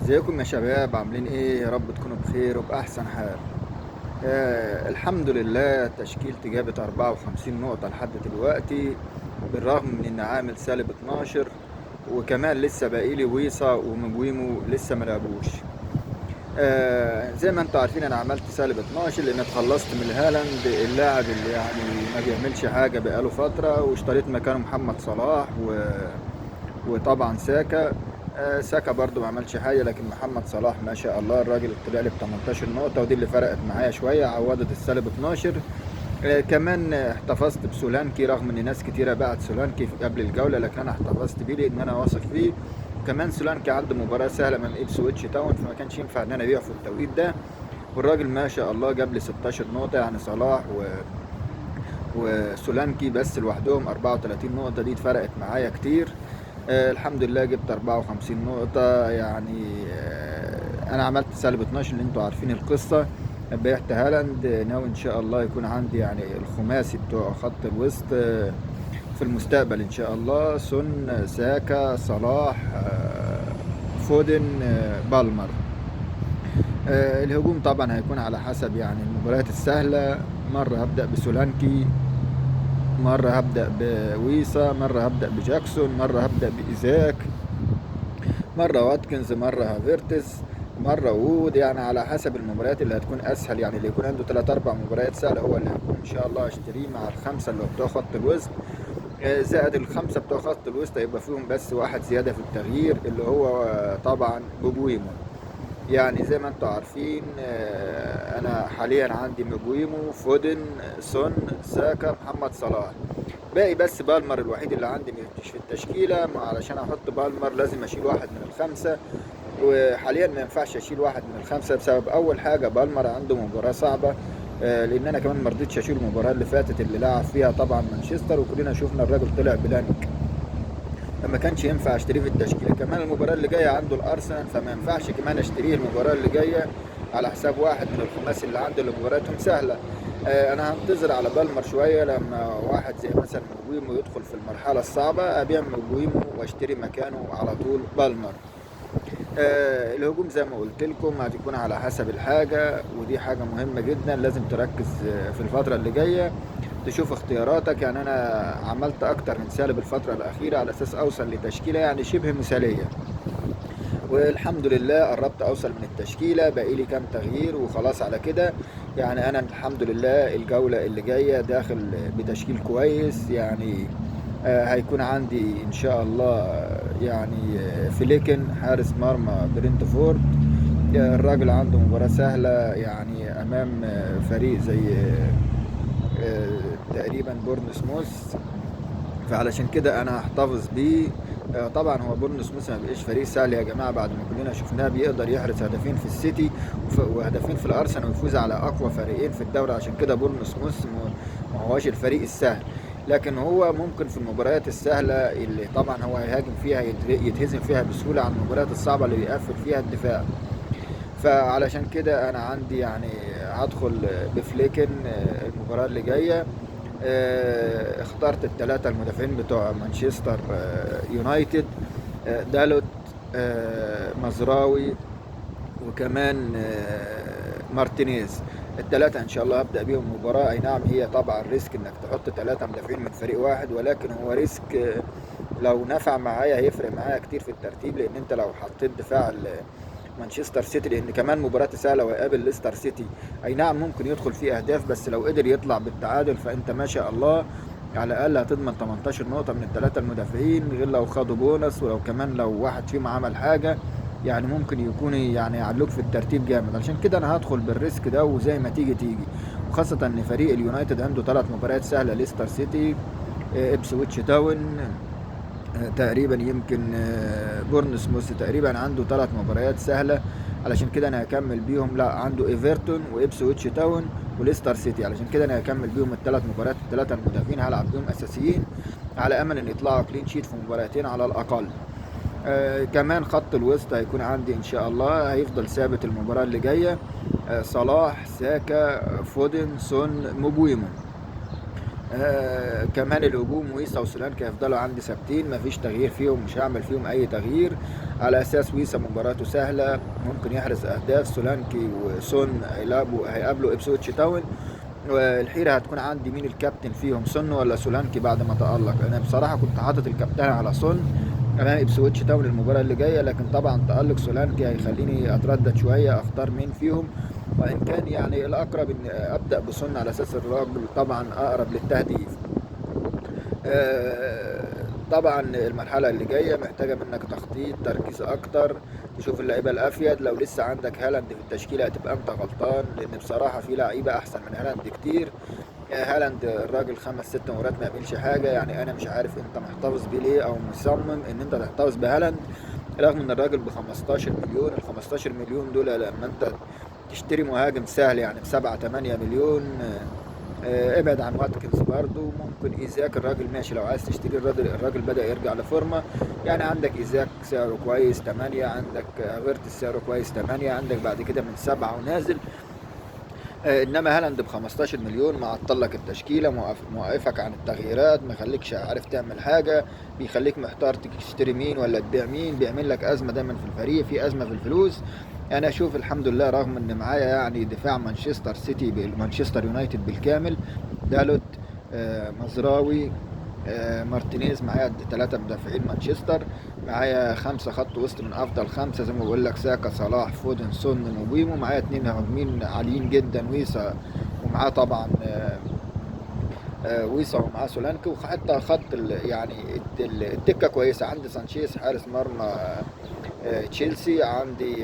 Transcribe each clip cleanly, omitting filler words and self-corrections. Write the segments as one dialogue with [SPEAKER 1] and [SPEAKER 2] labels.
[SPEAKER 1] ازيكم يا شباب؟ عاملين ايه؟ يا رب تكونوا بخير وبأحسن حال. الحمد لله، تشكيلتي جابت 54 نقطة لحد دلوقتي، بالرغم من ان عامل سالب 12، وكمان لسه باقيلي ويصة ومبويمو لسه ملعبوش. زي ما انتوا عارفين انا عملت سالب 12 لان اتخلصت من هالاند، اللاعب اللي يعني ما بيعملش حاجة بقاله فترة، واشتريت مكانه محمد صلاح وطبعا ساكا. ساكا برضو ما عملش حاجه، لكن محمد صلاح ما شاء الله الراجل طلع لي ب 18 نقطه، ودي اللي فرقت معايا شويه، عوضت السالب 12. كمان احتفظت بسولانكي، رغم ان ناس كتيره باعت سولانكي قبل الجوله، لكن انا احتفظت بيه لان انا واثق فيه. كمان سولانكي عنده مباراه سهله من إبسويتش تاون، فما كانش ينفع ان انا ابيعه في التوقيت ده. والراجل ما شاء الله جاب لي 16 نقطه، يعني صلاح وسولانكي بس لوحدهم 34 نقطة، دي اتفرقت معايا كتير. الحمد لله جبت 54 نقطة يعني. أنا عملت سالب 12 اللي انتوا عارفين القصة. بعت هالاند، ناوي إن شاء الله يكون عندي يعني الخماسي بتوع خط الوسط في المستقبل إن شاء الله: سون، ساكا، صلاح، فودن، بالمر. الهجوم طبعا هيكون على حسب يعني المباريات السهلة. مرة هبدأ بسولانكي، مرة هبدأ بويسا، مرة هبدأ بجاكسون، مرة هبدأ بإيزاك، مرة واتكنز، مرة هافيرتز، مرة وود، يعني على حسب المباريات اللي هتكون أسهل. يعني اللي يكون عنده 3 4 مباريات سهلة هو اللي هيكون إن شاء الله أشتريه مع الخمسة اللي بتوع خط الوسط. زائد الخمسة بتوع خط الوسط هيبقى فيهم بس واحد زيادة في التغيير، اللي هو طبعا بوبويمو. يعني زي ما انتوا عارفين انا حاليا عندي مبويمو، فودن، سون، ساكا، محمد صلاح. باقي بس بالمر الوحيد اللي عندي مش في التشكيلة، علشان احط بالمر لازم اشيل واحد من الخمسة. وحاليا ما ينفعش اشيل واحد من الخمسة بسبب اول حاجة بالمر عنده مباراة صعبة. لان انا كمان مرضتش اشيل المباراة اللي فاتت اللي لعب فيها طبعا مانشستر، وكلنا شفنا الراجل طلع بلانك، فما كانش ينفع اشتريه في التشكيله. كمان المباراه اللي جايه عنده الارسنال، فما ينفعش كمان اشتريه المباراه اللي جايه على حساب واحد من الخماسي اللي عنده اللي مباراتهم سهله. انا هنتظر على بالمر شويه، لما واحد زي مثلا مبويمو يدخل في المرحله الصعبه ابيع مبويمو واشتري مكانه على طول بالمر. الهجوم زي ما قلت لكم هتكون على حسب الحاجة، ودي حاجة مهمة جدا لازم تركز في الفترة اللي جاية، تشوف اختياراتك. يعني أنا عملت أكتر من سالب الفترة الأخيرة على أساس أوصل لتشكيلة يعني شبه مثالية، والحمد لله قربت أوصل من التشكيلة، باقي لي كام تغيير وخلاص على كده. يعني أنا الحمد لله الجولة اللي جاية داخل بتشكيل كويس يعني. هيكون عندي ان شاء الله يعني فليكن حارس مرمى برينتفورد. الراجل عنده مباراة سهلة يعني امام فريق زي تقريبا بورنسموث، فعلشان كده انا هحتفظ بيه. طبعا هو بورنموث ما بقاش فريق سهل يا جماعه، بعد ما كلنا شفناه بيقدر يحرز هدفين في السيتي وهدفين في الارسنال ويفوز على اقوى فريقين في الدوري، عشان كده بورنموث ما هوش الفريق السهل. لكن هو ممكن في المباريات السهله اللي طبعا هو هيهاجم فيها يتهزم فيها بسهوله عن المباريات الصعبه اللي بيقفل فيها الدفاع. فعلشان كده انا عندي يعني هدخل بفليكن المباراة اللي جاية. اخترت الثلاثة المدافعين بتوع مانشستر يونايتد: دالوت، مزراوي، وكمان مارتينيز. الثلاثة ان شاء الله هبدأ بيهم المباراة. اي نعم هي طبعا ريسك انك تحط 3 مدافعين من فريق واحد، ولكن هو ريسك لو نفع معايا هيفرق معايا كتير في الترتيب، لان انت لو حطيت دفاع مانشستر سيتي، لان كمان مباراة سهلة ويقابل ليستر سيتي، اي نعم ممكن يدخل فيه اهداف، بس لو قدر يطلع بالتعادل فانت ما شاء الله على الاقل هتضمن 18 نقطة من الثلاثة المدافعين، غير لو خدوا بونص، ولو كمان لو واحد فيهم عمل حاجة يعني ممكن يكون يعني يعلوك في الترتيب جامد. عشان كده انا هدخل بالريسك ده، وزي ما تيجي تيجي، وخاصة ان فريق اليونايتد عنده 3 مباريات سهلة: ليستر سيتي، ابسويتش تاون، تقريبا يمكن بورنموث تقريبا عنده 3 مباريات سهله. علشان كده انا هكمل بيهم، لا عنده ايفرتون وابسويتش تاون وليستر سيتي، علشان كده انا هكمل بيهم ال3 مباريات، ال3 المدافعين هلعب بيهم اساسيين على امل ان يطلعوا كلين شيت في مباراتين على الاقل. كمان خط الوسط هيكون عندي ان شاء الله هيفضل ثابت المباراه اللي جايه: صلاح، ساكا، فودن، سون، مبويمو. كمان الهجوم ويسا وسولانكي هيفضلوا عندي ثابتين، مفيش تغيير فيهم، مش هعمل فيهم اي تغيير، على اساس ويسا مباراته سهله، ممكن يحرز اهداف. سولانكي وسون هيقابلوا ابسويتش تاون، والحيرة هتكون عندي مين الكابتن فيهم، سون ولا سولانكي بعد ما تألق. انا بصراحة كنت حاطط الكابتن على سون امام ابسويتش تاون المباراة اللي جاية، لكن طبعا تألق سولانكي هيخليني اتردد شوية اختار مين فيهم. وان كان يعني الاقرب ان ابدأ بسون على اساس الراجل طبعا اقرب للتهديف. طبعا المرحلة اللي جاية محتاجة منك تخطيط، تركيز أكتر، تشوف اللعيبة الأفيد. لو لسه عندك هالاند في التشكيلة هتبقى أنت غلطان، لأن بصراحة في لعيبة أحسن من هالاند كتير. هالاند الراجل 5 6 مباريات ما يعملش حاجة، يعني أنا مش عارف أنت محتفظ بيه ليه أو مصمم إن أنت تحتفظ بهالاند رغم إن الراجل ب 15 مليون. ال 15 مليون دول لما أنت تشتري مهاجم سهل يعني ب7 8 مليون. ابعد عن واتكنز برضو، ممكن ايزاك الراجل ماشي لو عايز تشتري. الراجل بدأ يرجع لفورمة، يعني عندك ايزاك سعره كويس 8، عندك فيرتس سعره كويس 8، عندك بعد كده من 7 ونازل. انما هالاند ب 15 مليون معطل لك التشكيله، موقفك عن التغييرات، ما يخليكش عارف تعمل حاجه، بيخليك محتار تشتري مين ولا تبيع مين، بيعمل لك ازمه دايما في الفريق، في ازمه في الفلوس. انا اشوف الحمد لله رغم ان معايا يعني دفاع مانشستر سيتي مانشستر يونايتد بالكامل، دالوت، مزراوي، مارتينيز، معايا 3 مدافعين مانشستر، معايا 5 خط وسط من افضل 5 زي ما بقول لك، ساكا، صلاح، فودن، سون، موبيمو، معايا 2 مهاجمين عاليين جدا، ويسا ومعاه طبعا ويسا ومعاه سولانكي، وحتى خط يعني الدكه كويسه. عندي سانشيز حارس مرمى تشيلسي، عندي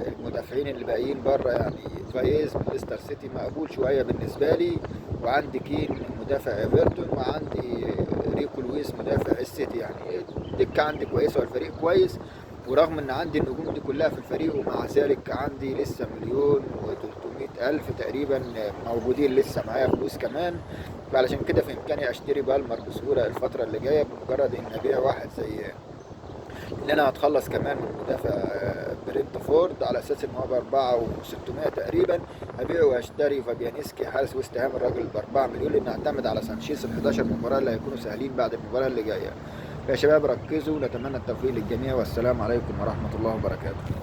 [SPEAKER 1] المدافعين اللي باقيين بره يعني فايز من ليستر سيتي مقبول شويه بالنسبه لي، وعندي كين مدافع ايفرتون، وعندي ريكو لويس مدافع السيتي. يعني الدكه عندي كويسه والفريق كويس، ورغم ان عندي النجوم دي كلها في الفريق ومع ذلك عندي لسه 1,300,000 تقريبا موجودين لسه معايا فلوس كمان. فعلشان كده في امكاني اشتري بالمر بسهوله الفتره اللي جايه، بمجرد ان ابيع واحد زي ان انا هتخلص كمان من مدافع برينتفورد على اساس ان هو ب4,600 تقريبا، هبيعه واشتري فابيانيسكي حارس وست هام الراجل ب4 مليون، لان اعتمد على سانشيز ال11 مباراه اللي هيكونوا سهلين بعد المباراه اللي جايه. يا شباب ركزوا، نتمنى التوفيق للجميع، والسلام عليكم ورحمه الله وبركاته.